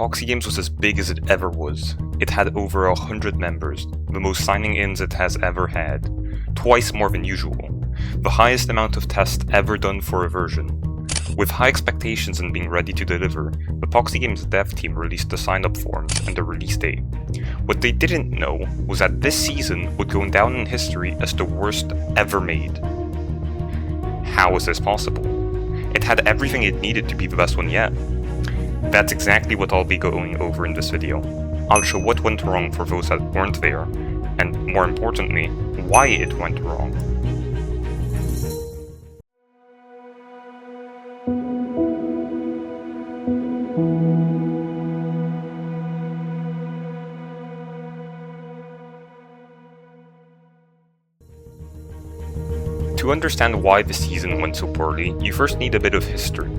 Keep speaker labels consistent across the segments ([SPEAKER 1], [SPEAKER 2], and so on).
[SPEAKER 1] Poxi Games was as big as it ever was. It had over 100 members, the most signing-ins it has ever had, twice more than usual, the highest amount of tests ever done for a version. With high expectations and being ready to deliver, the Poxi Games dev team released the sign-up forms and the release date. What they didn't know was that this season would go down in history as the worst ever made. How was this possible? It had everything it needed to be the best one yet. That's exactly what I'll be going over in this video. I'll show what went wrong for those that weren't there, and more importantly, why it went wrong. To understand why the season went so poorly, you first need a bit of history.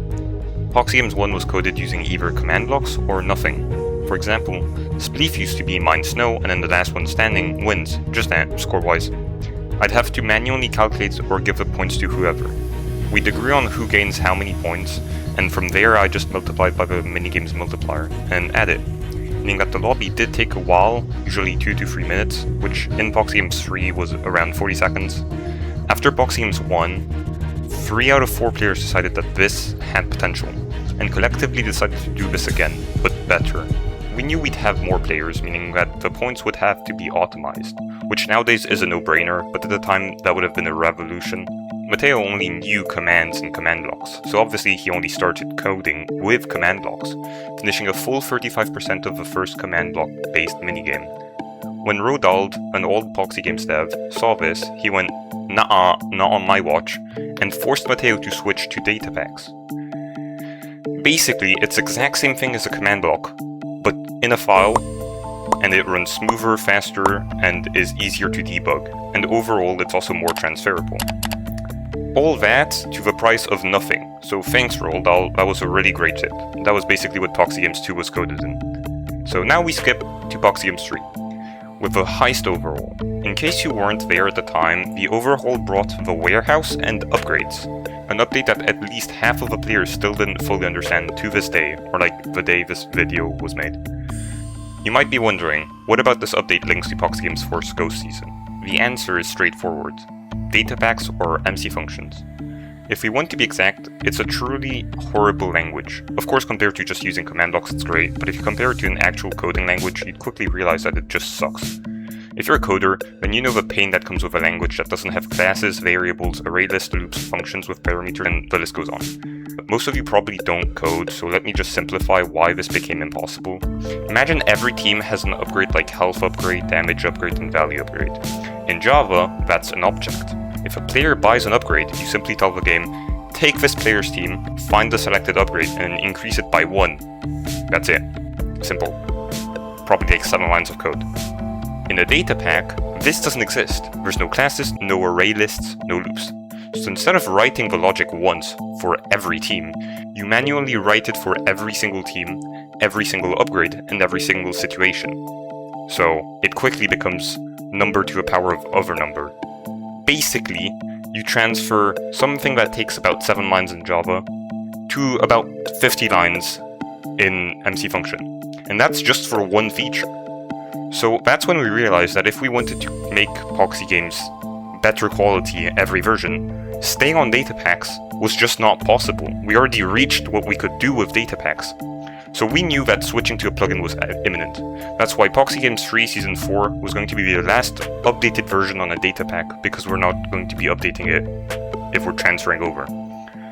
[SPEAKER 1] Poxi Games 1 was coded using either command blocks or nothing. For example, Spleef used to be mine snow and then the last one standing wins, just that, score-wise. I'd have to manually calculate or give the points to whoever. We'd agree on who gains how many points, and from there I just multiplied by the minigame's multiplier, and add it. Meaning that the lobby did take a while, usually 2 to 3 minutes, which in Poxi Games 3 was around 40 seconds. After Poxi Games 1, 3 out of 4 players decided that this had potential, and collectively decided to do this again, but better. We knew we'd have more players, meaning that the points would have to be optimized, which nowadays is a no-brainer, but at the time that would have been a revolution. Matteo only knew commands and command blocks, so obviously he only started coding with command blocks, finishing a full 35% of the first command block-based minigame. When Rodald, an old Poxi Games dev, saw this, he went, "Nah, not on my watch," and forced Matteo to switch to data packs. Basically, it's the exact same thing as a command block, but in a file, and it runs smoother, faster, and is easier to debug, and overall it's also more transferable. All that to the price of nothing, so thanks Rodald, that was a really great tip. That was basically what Poxi Games 2 was coded in. So now we skip to Poxi Games 3. With the heist overhaul. In case you weren't there at the time, the overhaul brought the warehouse and upgrades. An update that at least half of the players still didn't fully understand to this day, or like the day this video was made. You might be wondering, what about this update links to Poxi Games 4's Ghost Season? The answer is straightforward. Data packs or MC functions. If we want to be exact, it's a truly horrible language. Of course, compared to just using command blocks, it's great, but if you compare it to an actual coding language, you'd quickly realize that it just sucks. If you're a coder, then you know the pain that comes with a language that doesn't have classes, variables, array lists, loops, functions with parameters, and the list goes on. But most of you probably don't code, so let me just simplify why this became impossible. Imagine every team has an upgrade like health upgrade, damage upgrade, and value upgrade. In Java, that's an object. If a player buys an upgrade, you simply tell the game, take this player's team, find the selected upgrade, and increase it by 1. That's it. Simple. Probably takes 7 lines of code. In a data pack, this doesn't exist. There's no classes, no array lists, no loops. So instead of writing the logic once for every team, you manually write it for every single team, every single upgrade, and every single situation. So it quickly becomes number to the power of other number. Basically, you transfer something that takes about 7 lines in Java to about 50 lines in MC function. And that's just for one feature. So that's when we realized that if we wanted to make Poxi Games better quality every version, staying on data packs was just not possible. We already reached what we could do with data packs. So we knew that switching to a plugin was imminent. That's why Poxi Games 3 Season 4 was going to be the last updated version on a data pack, because we're not going to be updating it if we're transferring over.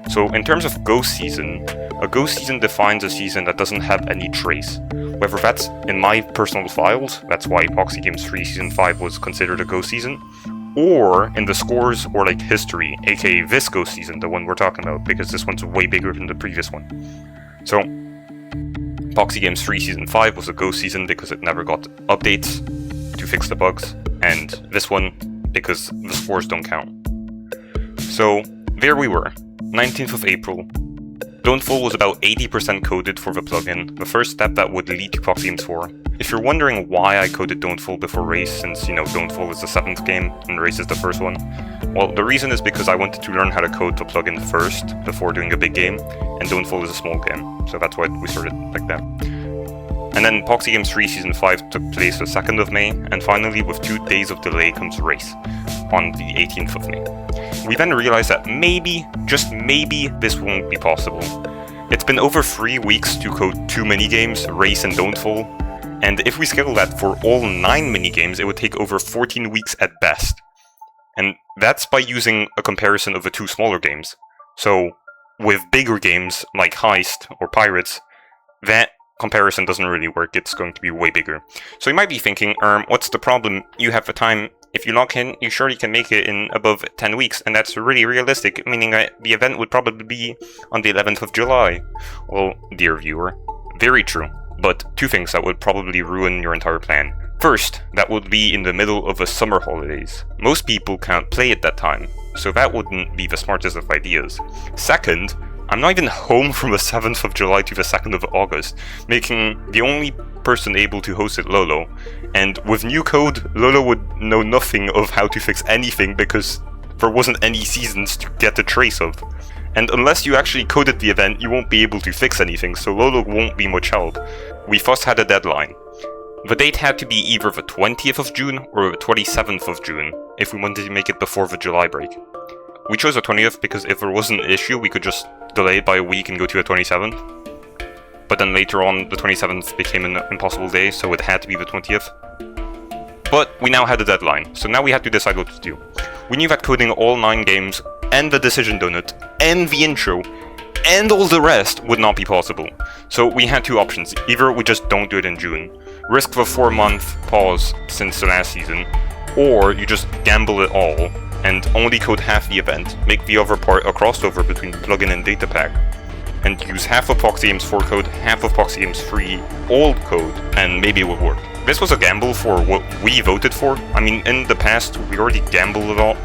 [SPEAKER 1] So in terms of Ghost Season, a Ghost Season defines a season that doesn't have any trace. Whether that's in my personal files, that's why Poxi Games 3 Season 5 was considered a Ghost Season, or in the scores or like history, aka this Ghost Season, the one we're talking about, because this one's way bigger than the previous one. So Poxi Games 3 Season 5 was a Ghost Season because it never got updates to fix the bugs, and this one because the scores don't count. So there we were, 19th of April. Dawnfall was about 80% coded for the plugin, the first step that would lead to Poxi Games 4. If you're wondering why I coded Dawnfall before Race, since, Dawnfall is the 7th game and Race is the first one, well, the reason is because I wanted to learn how to code the plugin first, before doing a big game, and Dawnfall is a small game, so that's why we started like that. And then Poxi Games 3 Season 5 took place the 2nd of May, and finally with 2 days of delay comes Race, on the 18th of May. We then realized that maybe, just maybe, this won't be possible. It's been over 3 weeks to code 2 minigames, Race and Don't Fall, and if we scale that for all 9 minigames, it would take over 14 weeks at best. And that's by using a comparison of the 2 smaller games. So, with bigger games like Heist or Pirates, that comparison doesn't really work, it's going to be way bigger. So you might be thinking, what's the problem? You have the time. If you lock in, you surely can make it in above 10 weeks, and that's really realistic, meaning that the event would probably be on the 11th of July. Well, dear viewer, very true, but 2 things that would probably ruin your entire plan. First, that would be in the middle of the summer holidays. Most people can't play at that time, so that wouldn't be the smartest of ideas. Second, I'm not even home from the 7th of July to the 2nd of August, making the only person able to host it Lolo. And with new code, Lolo would know nothing of how to fix anything because there wasn't any seasons to get a trace of. And unless you actually coded the event, you won't be able to fix anything, so Lolo won't be much help. We first had a deadline. The date had to be either the 20th of June or the 27th of June, if we wanted to make it before the July break. We chose the 20th because if there was an issue, we could just delay it by a week and go to the 27th. But then later on, the 27th became an impossible day, so it had to be the 20th. But we now had a deadline, so now we had to decide what to do. We knew that coding all 9 games, and the decision donut, and the intro, and all the rest would not be possible. So we had 2 options. Either we just don't do it in June, risk the 4-month pause since the last season, or you just gamble it all, and only code half the event, make the other part a crossover between plugin and data pack, and use half of Poxi Games 4 code, half of Poxi Games 3 old code, and maybe it would work. This was a gamble for what we voted for. I mean, in the past, we already gambled a lot,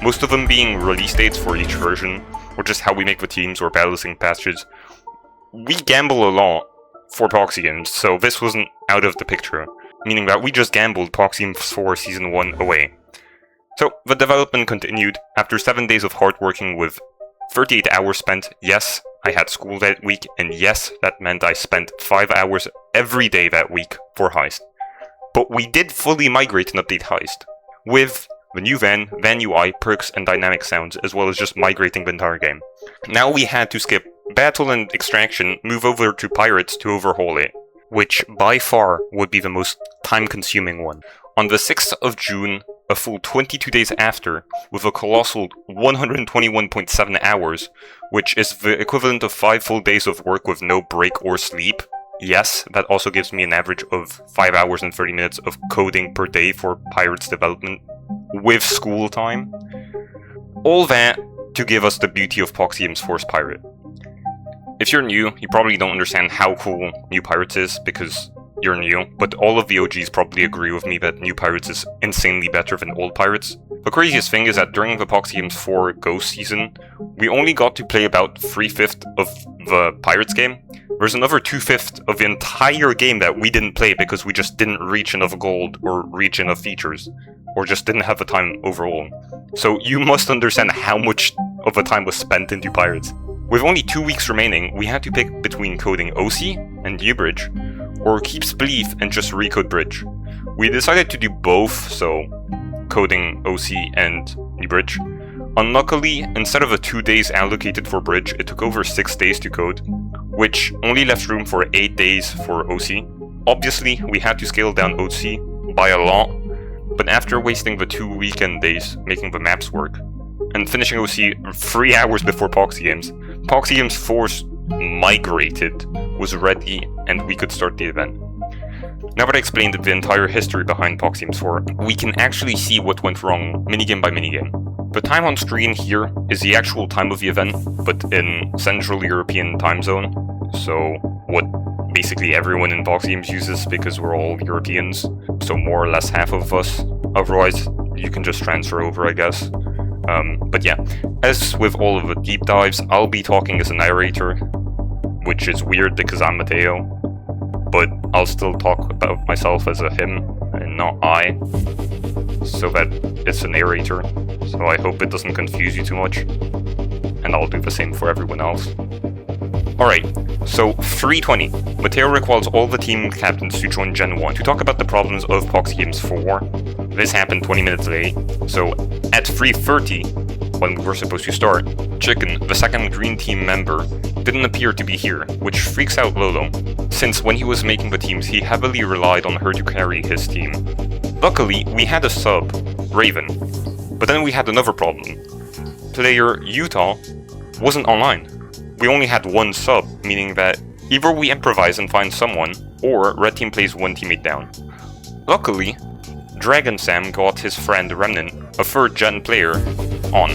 [SPEAKER 1] most of them being release dates for each version, or just how we make the teams or balancing patches. We gamble a lot for Poxi Games, so this wasn't out of the picture, meaning that we just gambled Poxi Games 4 Season 1 away. So, the development continued. After 7 days of hard working with 38 hours spent, yes, I had school that week, and yes, that meant I spent 5 hours every day that week for Heist. But we did fully migrate and update Heist, with the new van UI, perks, and dynamic sounds, as well as just migrating the entire game. Now we had to skip Battle and Extraction, move over to Pirates to overhaul it, which by far would be the most time-consuming one. On the 6th of June, a full 22 days after, with a colossal 121.7 hours, which is the equivalent of 5 full days of work with no break or sleep. Yes, that also gives me an average of 5 hours and 30 minutes of coding per day for Pirates development, with school time. All that to give us the beauty of Poxi Games 4's Pirate. If you're new, you probably don't understand how cool New Pirates is, because you're new, but all of the OGs probably agree with me that New Pirates is insanely better than Old Pirates. The craziest thing is that during the Poxi Games 4 Ghost season, we only got to play about 3/5 of the Pirates game. There's another 2/5 of the entire game that we didn't play because we just didn't reach enough gold or reach enough features, or just didn't have the time overall. So you must understand how much of the time was spent into Pirates. With only 2 weeks remaining, we had to pick between coding OC and U-Bridge, or keep Spleef and just recode Bridge. We decided to do both, so coding OC and U-Bridge. Unluckily, instead of the 2 days allocated for Bridge, it took over 6 days to code, which only left room for 8 days for OC. Obviously, we had to scale down OC by a lot, but after wasting the 2 weekend days making the maps work, and finishing OC 3 hours before Poxi Games, Poxi Games 4's migrated was ready and we could start the event. Now that I explained the entire history behind Poxi Games 4, we can actually see what went wrong minigame by minigame. The time on screen here is the actual time of the event, but in Central European time zone, so what basically everyone in Poxi Games uses because we're all Europeans, so more or less half of us. Otherwise, you can just transfer over, I guess. But yeah, as with all of the deep dives, I'll be talking as a narrator, which is weird because I'm Mateo, but I'll still talk about myself as a him and not I, so that it's a narrator, so I hope it doesn't confuse you too much, and I'll do the same for everyone else. Alright, so 3:20. Matteo recalls all the team captains to join Gen 1 to talk about the problems of Poxi Games 4. This happened 20 minutes late, so at 3:30, when we were supposed to start, Chicken, the second green team member, didn't appear to be here, which freaks out Lolo, since when he was making the teams he heavily relied on her to carry his team. Luckily, we had a sub, Raven, but then we had another problem. Player Utah wasn't online. We only had one sub, meaning that either we improvise and find someone, or Red Team plays one teammate down. Luckily, Dragon Sam got his friend Remnant, a 3rd gen player, on.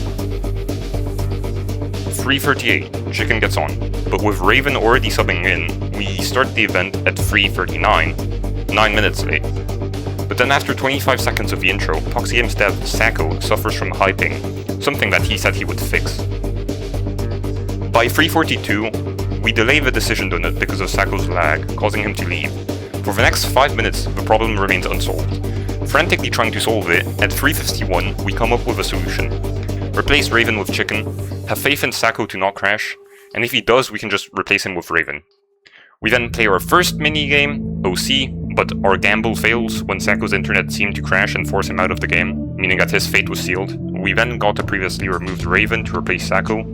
[SPEAKER 1] 3:38, Chicken gets on, but with Raven already subbing in, we start the event at 3:39, 9 minutes late. But then after 25 seconds of the intro, Poxi Games dev Sacco suffers from high ping, something that he said he would fix. By 3:42, we delay the decision donut because of Sacco's lag, causing him to leave. For the next 5 minutes, the problem remains unsolved. Frantically trying to solve it, at 3:51, we come up with a solution. Replace Raven with Chicken, have faith in Sacco to not crash, and if he does, we can just replace him with Raven. We then play our first minigame, OC, but our gamble fails when Sacco's internet seemed to crash and force him out of the game, meaning that his fate was sealed. We then got a previously removed Raven to replace Sacco,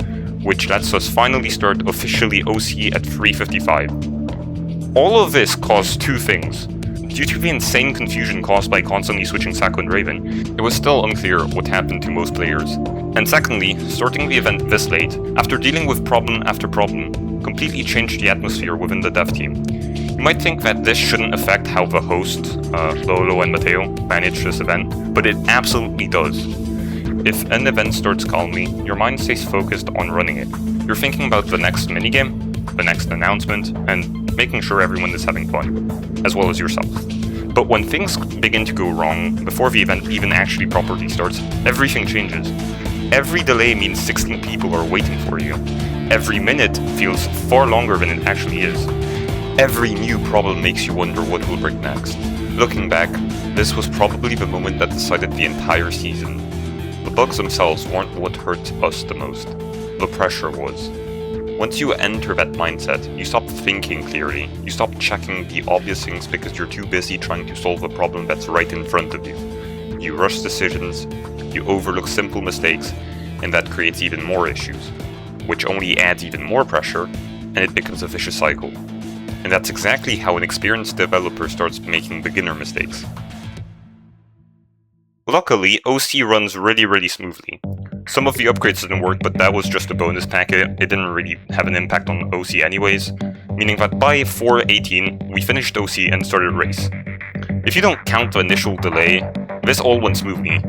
[SPEAKER 1] which lets us finally start officially OC at 3:55. All of this caused two things. Due to the insane confusion caused by constantly switching Sacco and Raven, it was still unclear what happened to most players. And secondly, starting the event this late, after dealing with problem after problem, completely changed the atmosphere within the dev team. You might think that this shouldn't affect how the hosts, Lolo and Matteo, manage this event, but it absolutely does. If an event starts calmly, your mind stays focused on running it. You're thinking about the next minigame, the next announcement, and making sure everyone is having fun, as well as yourself. But when things begin to go wrong, before the event even actually properly starts, everything changes. Every delay means 16 people are waiting for you. Every minute feels far longer than it actually is. Every new problem makes you wonder what will break next. Looking back, this was probably the moment that decided the entire season. The bugs themselves weren't what hurt us the most. The pressure was. Once you enter that mindset, you stop thinking clearly. You stop checking the obvious things because you're too busy trying to solve a problem that's right in front of you. You rush decisions, you overlook simple mistakes, and that creates even more issues, which only adds even more pressure, and it becomes a vicious cycle. And that's exactly how an experienced developer starts making beginner mistakes. Luckily, OC runs really smoothly. Some of the upgrades didn't work, but that was just a bonus packet. It didn't really have an impact on OC anyways, meaning that by 4:18, we finished OC and started race. If you don't count the initial delay, this all went smoothly.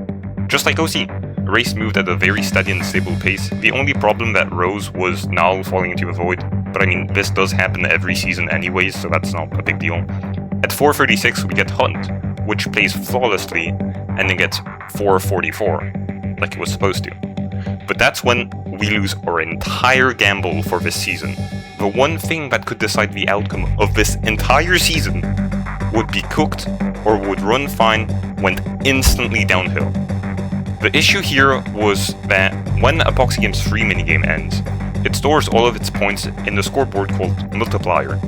[SPEAKER 1] Just like OC, race moved at a very steady and stable pace. The only problem that rose was Null falling into the void, but I mean, this does happen every season anyways, so that's not a big deal. At 4:36, we get Hunt, which plays flawlessly, ending at 4:44, like it was supposed to. But that's when we lose our entire gamble for this season. The one thing that could decide the outcome of this entire season would be cooked or would run fine went instantly downhill. The issue here was that when a Poxi Games 3 minigame ends, it stores all of its points in the scoreboard called Multiplier.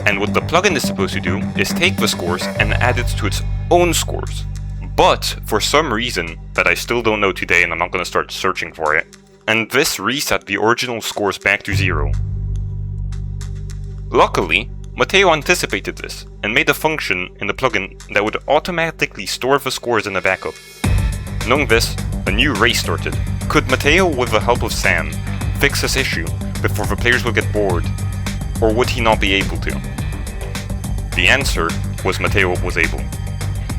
[SPEAKER 1] And what the plugin is supposed to do is take the scores and add it to its own scores. But for some reason that I still don't know today, and I'm not going to start searching for it, and this reset the original scores back to 0. Luckily, Matteo anticipated this and made a function in the plugin that would automatically store the scores in a backup. Knowing this, a new race started. Could Matteo, with the help of Sam, fix this issue before the players will get bored, or would he not be able to? The answer was Matteo was able.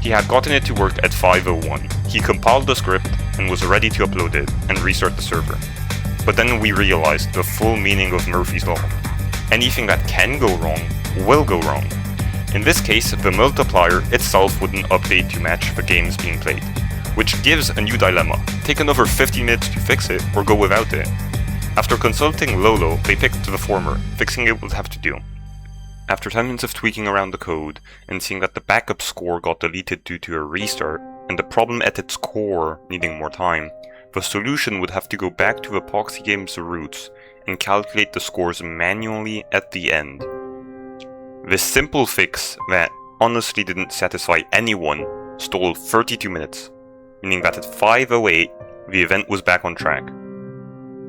[SPEAKER 1] He had gotten it to work at 5:01. He compiled the script and was ready to upload it and restart the server. But then we realized the full meaning of Murphy's Law. Anything that can go wrong will go wrong. In this case, the multiplier itself wouldn't update to match the games being played, which gives a new dilemma. Take another 50 minutes to fix it or go without it. After consulting Lolo, they picked the former. Fixing it would have to do. After 10 minutes of tweaking around the code, and seeing that the backup score got deleted due to a restart, and the problem at its core needing more time, the solution would have to go back to the Poxi Games roots and calculate the scores manually at the end. This simple fix that honestly didn't satisfy anyone stole 32 minutes, meaning that at 5:08 the event was back on track.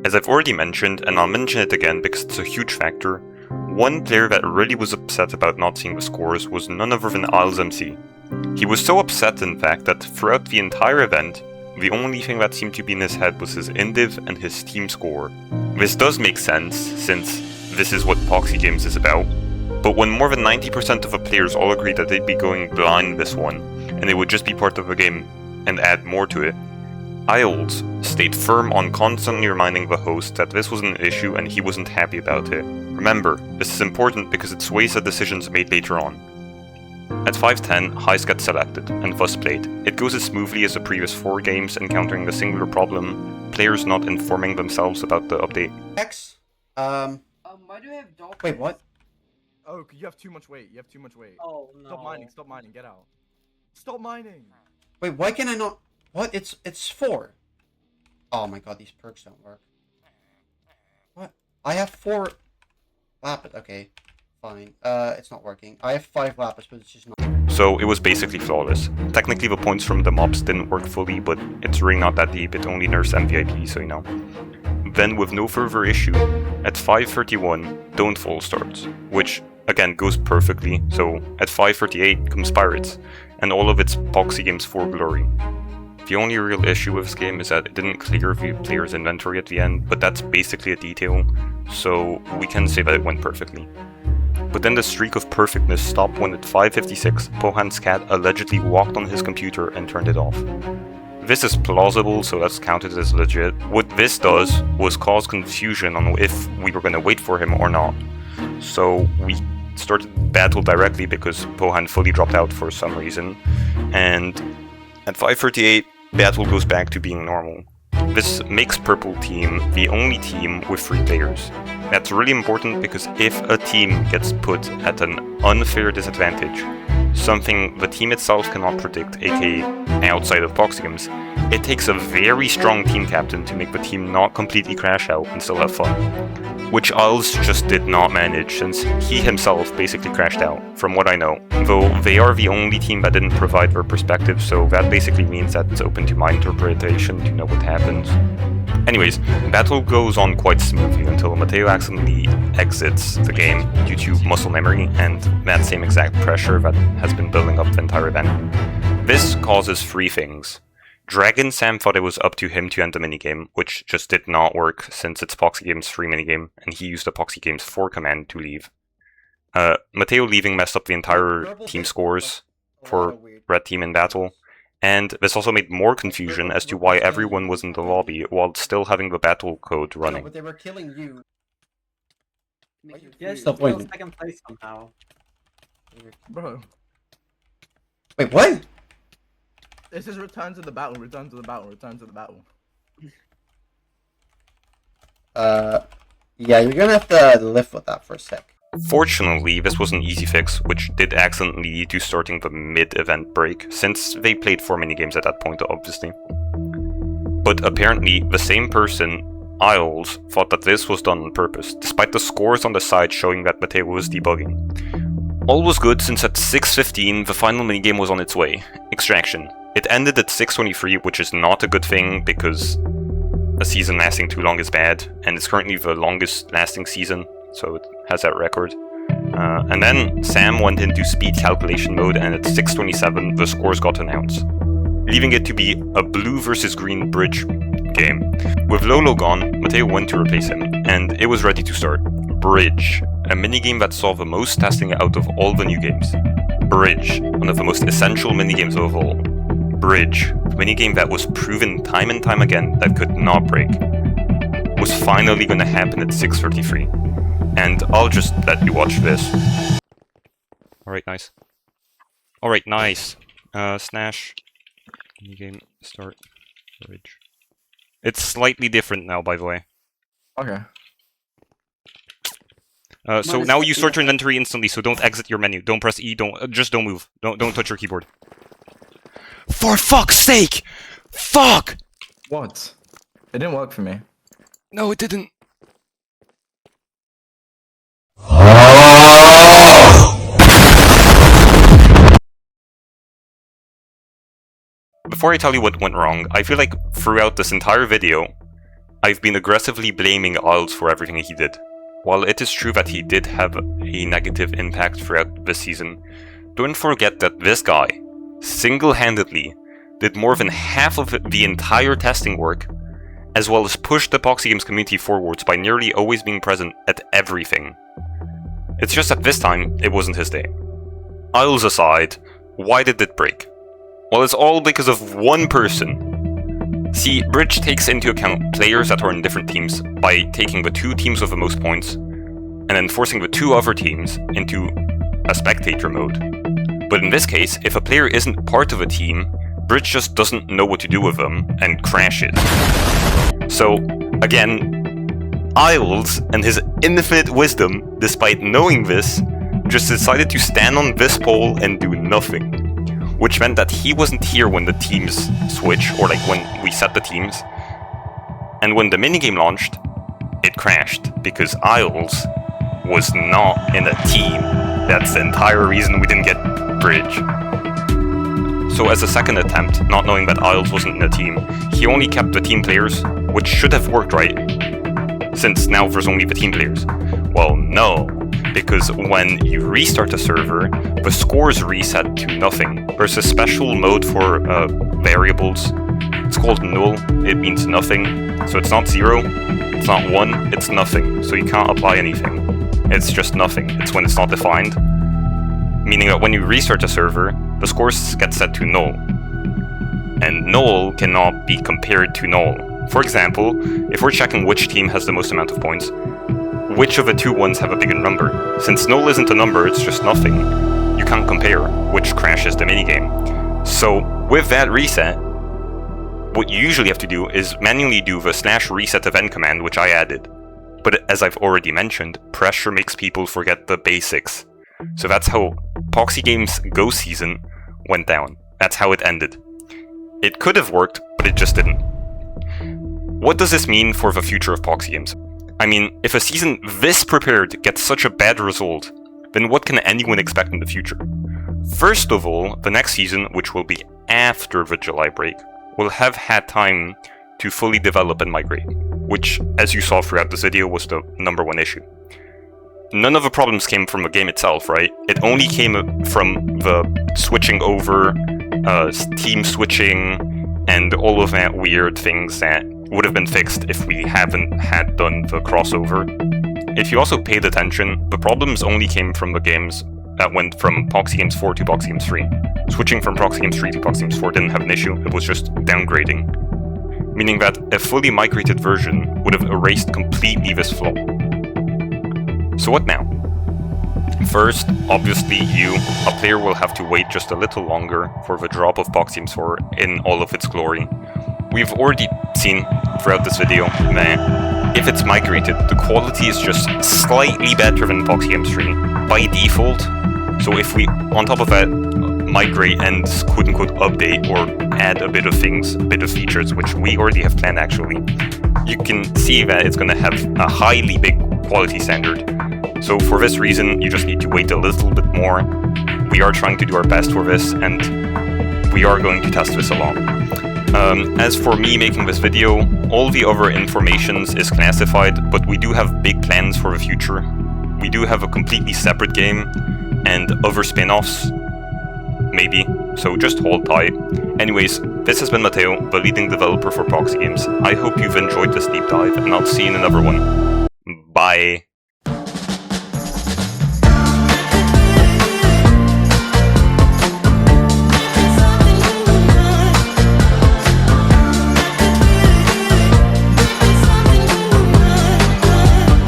[SPEAKER 1] As I've already mentioned, and I'll mention it again because it's a huge factor, one player that really was upset about not seeing the scores was none other than Isles MC. He was so upset in fact that throughout the entire event, the only thing that seemed to be in his head was his indiv and his team score. This does make sense, since this is what Poxi Games is about, but when more than 90% of the players all agreed that they'd be going blind this one, and it would just be part of the game, and add more to it, Isles stayed firm on constantly reminding the host that this was an issue and he wasn't happy about it. Remember, this is important because it sways the decisions made later on. At 5:10, Heist gets selected, and thus played. It goes as smoothly as the previous 4 games, encountering the singular problem, players not informing themselves about the update.
[SPEAKER 2] Why do you have dog?
[SPEAKER 3] Wait, what?
[SPEAKER 4] Oh, you have too much weight. You have too much weight.
[SPEAKER 2] Oh no.
[SPEAKER 4] Stop mining, get out. Stop mining!
[SPEAKER 3] Wait, why can I not? What? It's 4. Oh my god, these perks don't work. What? I have 4 lapis. Okay, fine. It's not working. I have 5 lapis, but it's just not.
[SPEAKER 1] So it was basically flawless. Technically the points from the mobs didn't work fully, but it's really not that deep, it only nerfs MVP, so you know. Then with no further issue, at 5:31, Don't starts, which again goes perfectly, so at 5:38 comes Pirates, and all of its Poxi Games 4 glory. The only real issue with this game is that it didn't clear the player's inventory at the end, but that's basically a detail, so we can say that it went perfectly. But then the streak of perfectness stopped when at 5:56, Pohan's cat allegedly walked on his computer and turned it off. This is plausible, so that's counted as legit. What this does was cause confusion on if we were going to wait for him or not. So we started battle directly because Pohan fully dropped out for some reason, and at 5:38, battle goes back to being normal. This makes Purple Team the only team with 3 players. That's really important because if a team gets put at an unfair disadvantage, something the team itself cannot predict, aka outside of Poxi Games, it takes a very strong team captain to make the team not completely crash out and still have fun. Which Isles just did not manage, since he himself basically crashed out, from what I know. Though they are the only team that didn't provide their perspective, so that basically means that it's open to my interpretation to know what happens. Anyways, battle goes on quite smoothly until Mateo accidentally exits the game due to muscle memory and that same exact pressure that has been building up the entire event. This causes 3 things. Dragon Sam thought it was up to him to end the minigame, which just did not work since it's Poxi Games 3 minigame, and he used the Poxi Games 4 command to leave. Mateo leaving messed up the entire team scores for Red Team in battle, and this also made more confusion as to why everyone was in the lobby while still having the battle code running.
[SPEAKER 3] No, but they were killing you.
[SPEAKER 2] Yes,
[SPEAKER 3] Stop
[SPEAKER 2] still
[SPEAKER 3] pointing.
[SPEAKER 2] second place somehow.
[SPEAKER 4] Bro.
[SPEAKER 3] Wait, what?
[SPEAKER 4] This is return to the battle, return to the battle, return to the battle.
[SPEAKER 3] Yeah, you're gonna have to live with that for a sec.
[SPEAKER 1] Fortunately, this was an easy fix, which did accidentally lead to starting the mid-event break, since they played 4 minigames at that point, obviously. But apparently, the same person, Isles, thought that this was done on purpose, despite the scores on the side showing that Mateo was debugging. All was good since at 6:15, the final minigame was on its way, Extraction. It ended at 6:23, which is not a good thing, because a season lasting too long is bad, and it's currently the longest lasting season, so it has that record. And then Sam went into speed calculation mode, and at 6:27 the scores got announced, leaving it to be a blue versus green bridge game. With Lolo gone, Mateo went to replace him, and it was ready to start. Bridge, a minigame that saw the most testing out of all the new games. Bridge, one of the most essential minigames of all. Bridge, a minigame that was proven time and time again that could not break, was finally gonna happen at 6:33. And I'll just let you watch this. Alright, nice. Alright, nice. Snash. Minigame, start, bridge. It's slightly different now, by the way.
[SPEAKER 4] Okay.
[SPEAKER 1] So now you sort your inventory instantly, so don't exit your menu. Don't press E, just don't move. Don't touch your keyboard. For fuck's sake! Fuck!
[SPEAKER 4] What? It didn't work for me.
[SPEAKER 1] No, it didn't. Before I tell you what went wrong, I feel like throughout this entire video, I've been aggressively blaming Isles for everything he did. While it is true that he did have a negative impact throughout this season, don't forget that this guy, single-handedly, did more than half of the entire testing work, as well as pushed the Poxi Games community forwards by nearly always being present at everything. It's just that this time, it wasn't his day. Isles aside, why did it break? Well, it's all because of one person. See, Bridge takes into account players that are in different teams by taking the 2 teams with the most points, and then forcing the 2 other teams into a spectator mode. But in this case, if a player isn't part of a team, Bridge just doesn't know what to do with them, and crashes. So, again, Isles, and his infinite wisdom, despite knowing this, just decided to stand on this pole and do nothing. Which meant that he wasn't here when the teams switch, or like when we set the teams. And when the minigame launched, it crashed, because Isles was not in a team. That's the entire reason we didn't get Bridge. So as a second attempt, not knowing that Isles wasn't in a team, he only kept the team players, which should have worked right, since now there's only the team players. Well, no, because when you restart a server, the scores reset to nothing. There's a special mode for variables. It's called null. It means nothing. So it's not 0, it's not 1, it's nothing. So you can't apply anything. It's just nothing. It's when it's not defined. Meaning that when you restart a server, the scores get set to null. And null cannot be compared to null. For example, if we're checking which team has the most amount of points, which of the 2 ones have a bigger number? Since null isn't a number, it's just nothing. You can't compare, which crashes the minigame. So, with that reset, what you usually have to do is manually do the /reset event command, which I added. But as I've already mentioned, pressure makes people forget the basics. So that's how Poxi Games' Go season went down. That's how it ended. It could have worked, but it just didn't. What does this mean for the future of Poxi Games? I mean, if a season this prepared gets such a bad result, then what can anyone expect in the future? First of all, the next season, which will be after the July break, will have had time to fully develop and migrate, which, as you saw throughout this video, was the #1 issue. None of the problems came from the game itself, right? It only came from the switching over, team switching, and all of that weird things that would have been fixed if we haven't had done the crossover. If you also paid attention, the problems only came from the games that went from Poxi Games 4 to Poxi Games 3. Switching from Poxi Games 3 to Poxi Games 4 didn't have an issue, it was just downgrading. Meaning that a fully migrated version would have erased completely this flaw. So what now? First, obviously a player will have to wait just a little longer for the drop of Poxi Games 4 in all of its glory. We've already seen throughout this video that if it's migrated, the quality is just slightly better than Poxi Games 3 by default. So if we, on top of that, migrate and quote-unquote update or add a bit of things, a bit of features, which we already have planned actually, you can see that it's going to have a highly big quality standard. So for this reason, you just need to wait a little bit more. We are trying to do our best for this, and we are going to test this along. As for me making this video, all the other informations is classified, but we do have big plans for the future. We do have a completely separate game, and other spin-offs, maybe, so just hold tight. Anyways, this has been Matteo, the leading developer for Poxi Games. I hope you've enjoyed this deep dive, and I'll see you in another one. Bye!